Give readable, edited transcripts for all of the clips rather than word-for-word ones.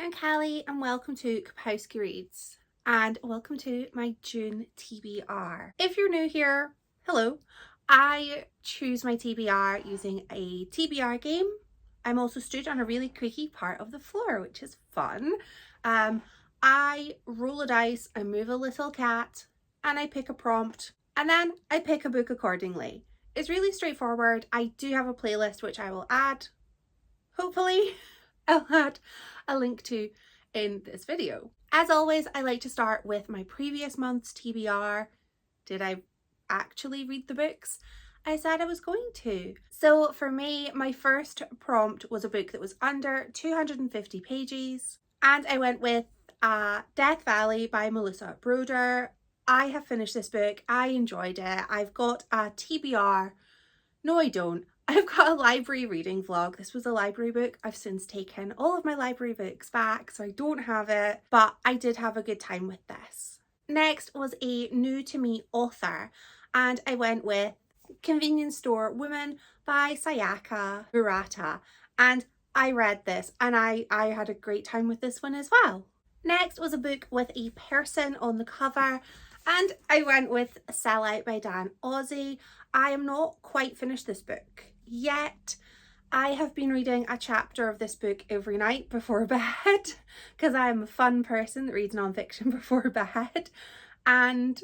I'm Callie and welcome to Kapowski Reads and welcome to my June TBR. If you're new here, hello. I choose my TBR using a TBR game. I'm also stood on a really creaky part of the floor, which is fun. I roll a dice, I move a little cat, and I pick a prompt, and then I pick a book accordingly. It's really straightforward. I do have a playlist which I will add, hopefully. I'll add a link to in this video. As always, I like to start with my previous month's TBR. Did I actually read the books I said I was going to? So for me, my first prompt was a book that was under 250 pages, and I went with Death Valley by Melissa Broder. I have finished this book. I enjoyed it. I've got a TBR. No, I don't. I've got a library reading vlog. This was a library book. I've since taken all of my library books back, so I don't have it, but I did have a good time with this. Next was a new to me author, and I went with Convenience Store Woman by Sayaka Murata, and I read this and I had a great time with this one as well. Next was a book with a person on the cover, and I went with Sell Out by Dan Ozzie. I am not quite finished this book yet. I have been reading a chapter of this book every night before bed because I'm a fun person that reads non-fiction before bed, and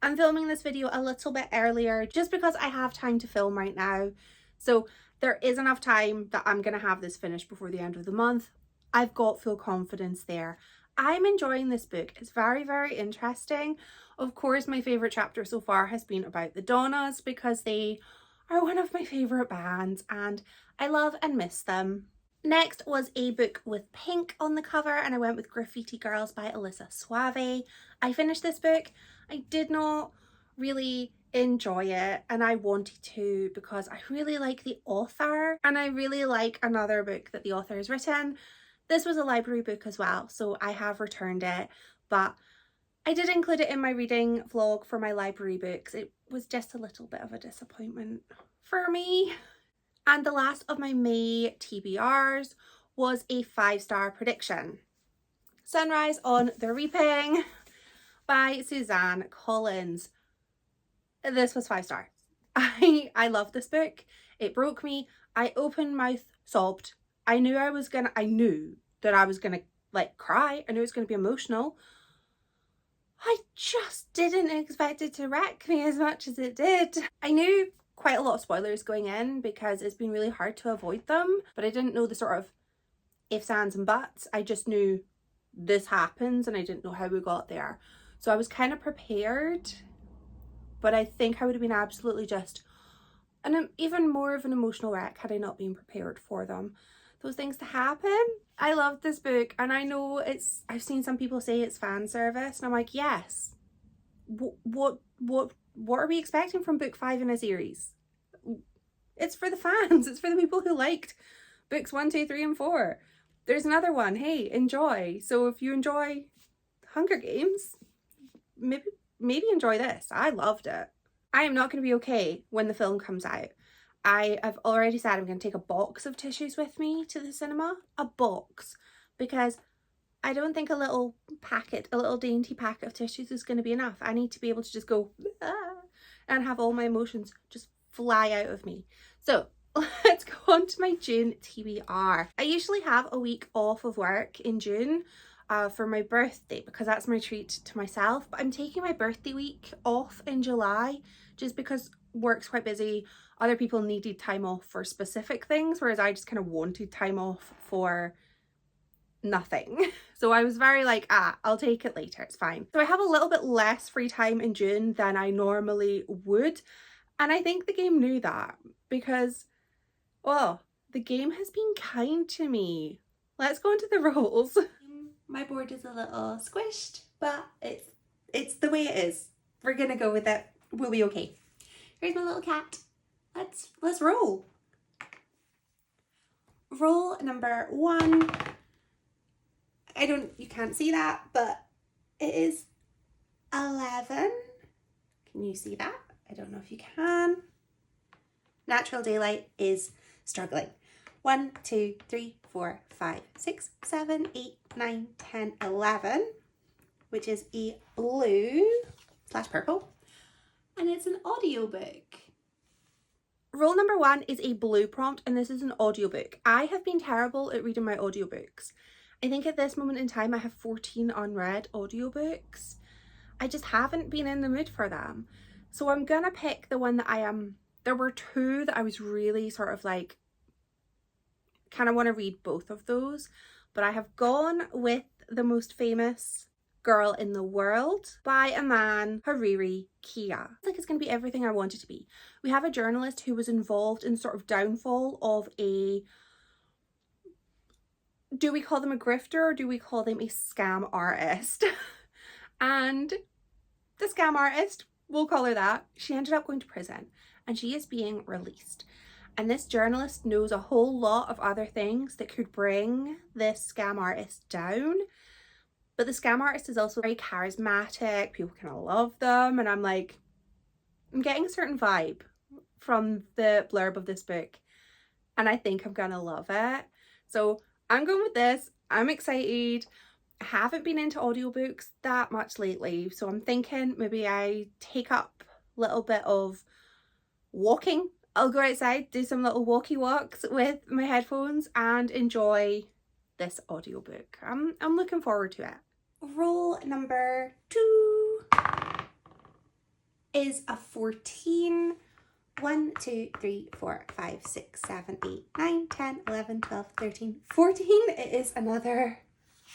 I'm filming this video a little bit earlier just because I have time to film right now. So there is enough time that I'm gonna have this finished before the end of the month. I've got full confidence there. I'm enjoying this book. It's very, very interesting. Of course, my favourite chapter so far has been about the Donnas because they are one of my favourite bands and I love and miss them. Next was a book with pink on the cover, and I went with Graffiti Girls by Alyssa Suave. I finished this book. I did not really enjoy it, and I wanted to because I really like the author and I really like another book that the author has written. This was a library book as well, so I have returned it, but I did include it in my reading vlog for my library books. It was just a little bit of a disappointment for me. And the last of my May TBRs was a 5-star prediction. Sunrise on the Reaping by Suzanne Collins. This was 5 stars. I love this book. It broke me. I open mouth sobbed. I knew that I was gonna like cry. I knew it was gonna be emotional. I just didn't expect it to wreck me as much as it did. I knew quite a lot of spoilers going in because it's been really hard to avoid them, but I didn't know the sort of ifs, ands and buts. I just knew this happens and I didn't know how we got there. So I was kind of prepared, but I think I would have been absolutely just even more of an emotional wreck had I not been prepared for those things to happen. I love this book, and I know I've seen some people say it's fan service, and I'm like, yes. What are we expecting from book 5 in a series? It's for the fans. It's for the people who liked books 1, 2, 3 and 4. There's another one. Hey, enjoy. So if you enjoy Hunger Games, maybe enjoy this. I loved it. I am not going to be okay when the film comes out. I have already said I'm going to take a box of tissues with me to the cinema. A box. Because I don't think a little dainty packet of tissues is going to be enough. I need to be able to just go and have all my emotions just fly out of me. So let's go on to my June TBR. I usually have a week off of work in June for my birthday because that's my treat to myself. But I'm taking my birthday week off in July just because work's quite busy. Other people needed time off for specific things, whereas I just kind of wanted time off for nothing. So I was very like, I'll take it later, it's fine. So I have a little bit less free time in June than I normally would. And I think the game knew that because, well, the game has been kind to me. Let's go into the rolls. My board is a little squished, but it's the way it is. We're gonna go with it. We'll be okay. Here's my little cat. Let's roll. Roll number 1. You can't see that, but it is 11. Can you see that? I don't know if you can. Natural daylight is struggling. 1, 2, 3, 4, 5, 6, 7, 8, 9, 10, 11, which is a blue/purple, and it's an audiobook. Rule number 1 is a blue prompt, and this is an audiobook. I have been terrible at reading my audiobooks. I think at this moment in time I have 14 unread audiobooks. I just haven't been in the mood for them. So I'm gonna pick the one that there were 2 that I was really sort of like, kind of want to read both of those, but I have gone with The Most Famous Girl in the World by a man, Hariri Kia. It's going to be everything I want it to be. We have a journalist who was involved in sort of downfall of a, do we call them a grifter or do we call them a scam artist? And the scam artist, we'll call her that, she ended up going to prison and she is being released. And this journalist knows a whole lot of other things that could bring this scam artist down. But the scam artist is also very charismatic. People kind of love them. And I'm like, I'm getting a certain vibe from the blurb of this book. And I think I'm going to love it. So I'm going with this. I'm excited. I haven't been into audiobooks that much lately. So I'm thinking maybe I take up a little bit of walking. I'll go outside, do some little walkie walks with my headphones and enjoy this audiobook. I'm looking forward to it. Rule number 2 is a 14. 1, 2, 3, 4, 5, 6, 7, 8, 9, 10, 11, 12, 13, 14. It is another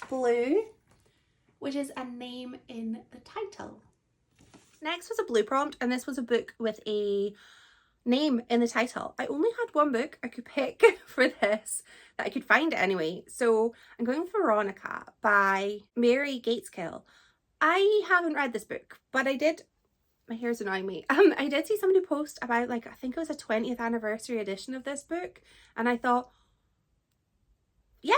blue, which is a name in the title. Next was a blue prompt, and this was a book with a name in the title. I only had one book I could pick for this that I could find it anyway. So I'm going for Veronica by Mary Gateskill. I haven't read this book, but I did, my hair's annoying me. I did see somebody post about, like, I think it was a 20th anniversary edition of this book. And I thought, yeah,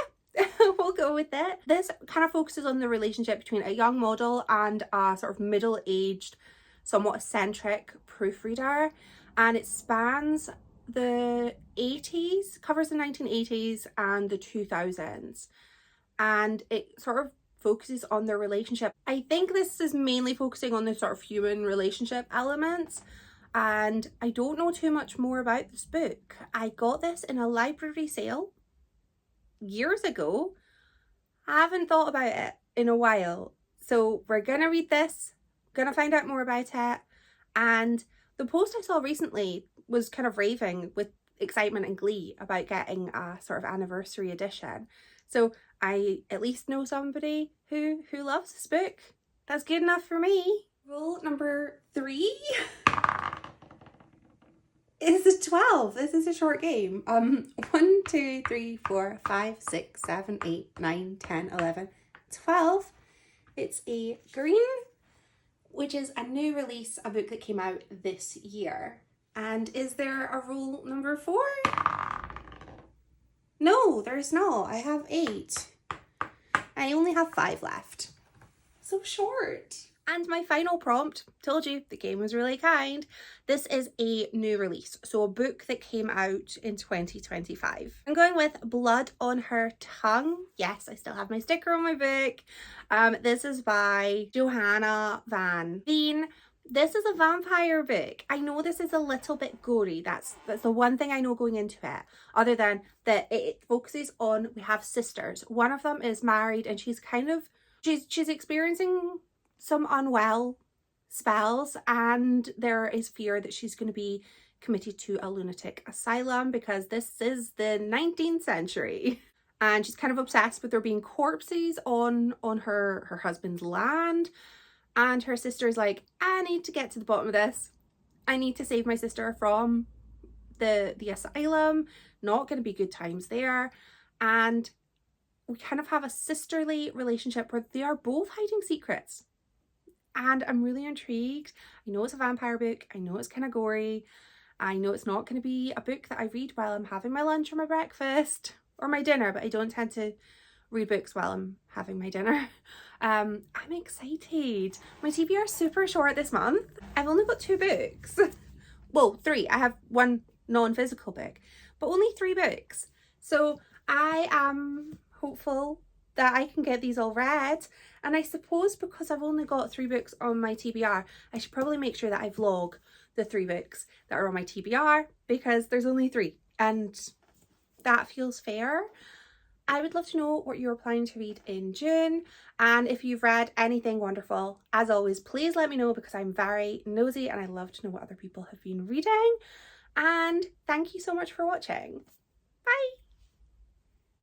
we'll go with it. This kind of focuses on the relationship between a young model and a sort of middle-aged, somewhat eccentric proofreader. And it spans the 80s, covers the 1980s and the 2000s. And it sort of focuses on their relationship. I think this is mainly focusing on the sort of human relationship elements. And I don't know too much more about this book. I got this in a library sale years ago. I haven't thought about it in a while. So we're gonna read this, gonna find out more about it. And the post I saw recently was kind of raving with excitement and glee about getting a sort of anniversary edition. So I at least know somebody who loves this book. That's good enough for me. Rule number 3 is a 12. This is a short game. 1, 2, 3, 4, 5, 6, 7, 8, 9, 10, 11, 12. It's a green, which is a new release, a book that came out this year. And is there a rule number 4? No, there's not. I have 8. I only have 5 left. So short. And my final prompt, told you the game was really kind. This is a new release, so a book that came out in 2025. I'm going with Blood on Her Tongue. Yes, I still have my sticker on my book. This is by Johanna van Veen. This is a vampire book. I know this is a little bit gory. That's the one thing I know going into it, other than that it focuses on, we have sisters. One of them is married and she's experiencing some unwell spells, and there is fear that she's going to be committed to a lunatic asylum because this is the 19th century. And she's kind of obsessed with there being corpses on her husband's land. And her sister's like, I need to get to the bottom of this. I need to save my sister from the asylum. Not going to be good times there. And we kind of have a sisterly relationship where they are both hiding secrets. And I'm really intrigued. I know it's a vampire book. I know it's kind of gory. I know it's not going to be a book that I read while I'm having my lunch or my breakfast or my dinner, but I don't tend to read books while I'm having my dinner. I'm excited. My TBR is super short this month. I've only got 2 books. Well, 3. I have 1 non-physical book, but only 3 books. So I am hopeful that I can get these all read, and I suppose because I've only got 3 books on my TBR, I should probably make sure that I vlog the 3 books that are on my TBR, because there's only 3 and that feels fair. I would love to know what you're planning to read in June, and if you've read anything wonderful, as always, please let me know, because I'm very nosy and I love to know what other people have been reading. And thank you so much for watching. Bye!